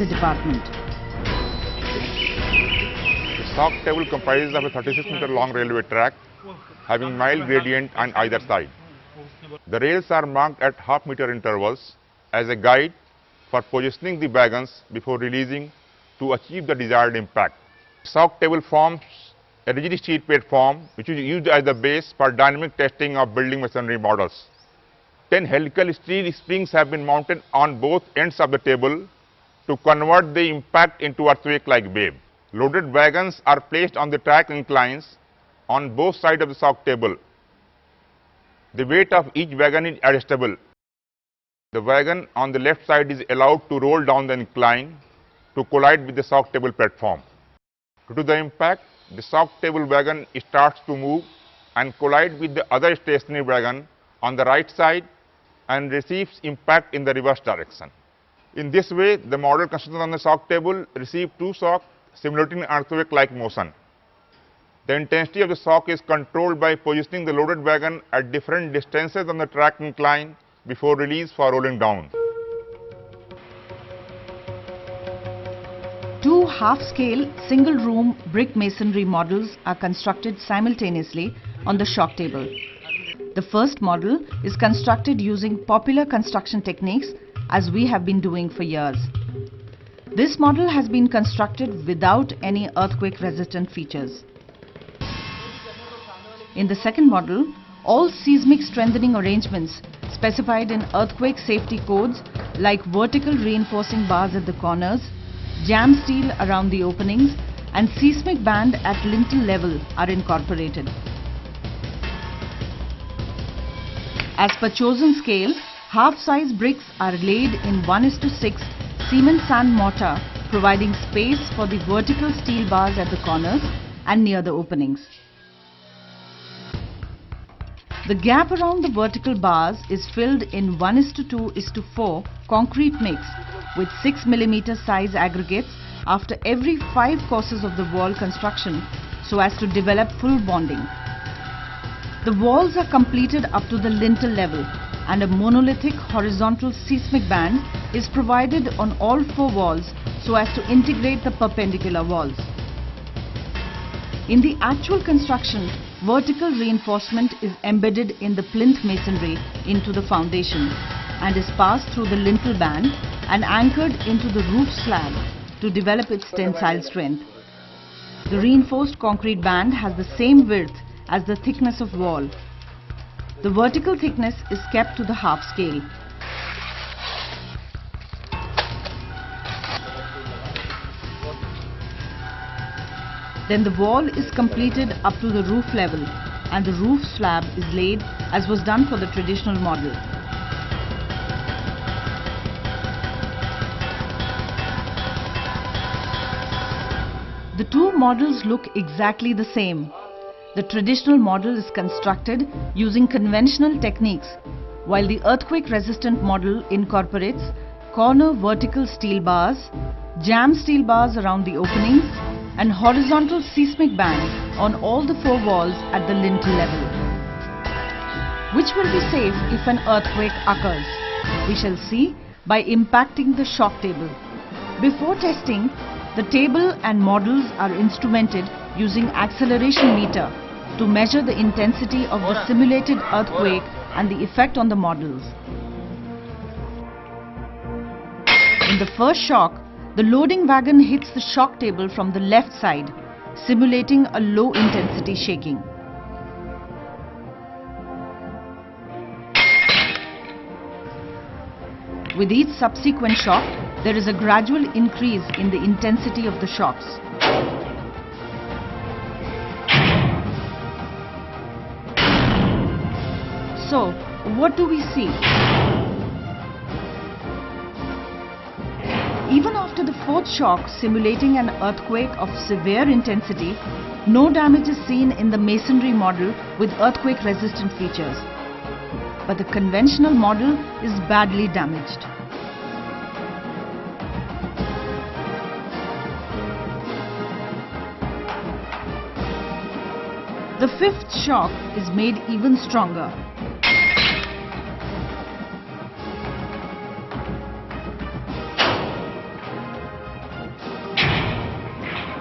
the department. The sock table comprises of a 36-meter long railway track having mild gradient on either side. The rails are marked at half-meter intervals as a guide for positioning the wagons before releasing to achieve the desired impact. Sock table forms a rigid steel platform which is used as the base for dynamic testing of building masonry models. 10 helical steel springs have been mounted on both ends of the table to convert the impact into earthquake-like wave. Loaded wagons are placed on the track inclines on both sides of the sock table. The weight of each wagon is adjustable. The wagon on the left side is allowed to roll down the incline to collide with the sock table platform. Due to the impact, the sock table wagon starts to move and collide with the other stationary wagon on the right side and receives impact in the reverse direction. In this way, the model constructed on the sock table receives two shocks simulating earthquake-like motion. The intensity of the shock is controlled by positioning the loaded wagon at different distances on the track incline before release for rolling down. Two half-scale, single-room brick masonry models are constructed simultaneously on the shock table. The first model is constructed using popular construction techniques as we have been doing for years. This model has been constructed without any earthquake-resistant features. In the second model, all seismic strengthening arrangements specified in earthquake safety codes like vertical reinforcing bars at the corners, jam steel around the openings, and seismic band at lintel level are incorporated. As per chosen scale, half-size bricks are laid in 1:6 cement sand mortar, providing space for the vertical steel bars at the corners and near the openings. The gap around the vertical bars is filled in 1:2:4 concrete mix with 6 mm size aggregates after every 5 courses of the wall construction so as to develop full bonding. The walls are completed up to the lintel level and a monolithic horizontal seismic band is provided on all 4 walls so as to integrate the perpendicular walls. In the actual construction, vertical reinforcement is embedded in the plinth masonry into the foundation and is passed through the lintel band and anchored into the roof slab to develop its tensile strength. The reinforced concrete band has the same width as the thickness of wall. The vertical thickness is kept to the half scale. Then the wall is completed up to the roof level and the roof slab is laid as was done for the traditional model. The two models look exactly the same. The traditional model is constructed using conventional techniques, while the earthquake-resistant model incorporates corner vertical steel bars, jam steel bars around the openings, and horizontal seismic bands on all the 4 walls at the lintel level. Which will be safe if an earthquake occurs? We shall see by impacting the shock table. Before testing, the table and models are instrumented using acceleration meter to measure the intensity of the simulated earthquake and the effect on the models. In the first shock, the loading wagon hits the shock table from the left side, simulating a low intensity shaking. With each subsequent shock, there is a gradual increase in the intensity of the shocks. So, what do we see? Even after the 4th shock simulating an earthquake of severe intensity, no damage is seen in the masonry model with earthquake-resistant features. But the conventional model is badly damaged. The 5th shock is made even stronger.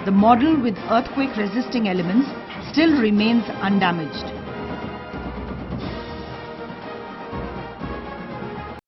the model with earthquake resisting elements still remains undamaged.